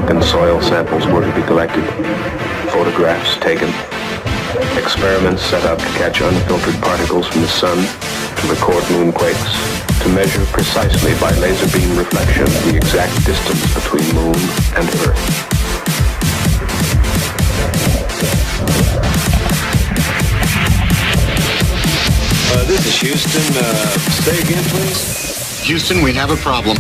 rock and soil samples were to be collected, photographs taken, experiments set up to catch unfiltered particles from the sun, to record moonquakes, to measure precisely by laser beam reflection the exact distance between moon and Earth. This is Houston. Say again, please. Houston, we have a problem.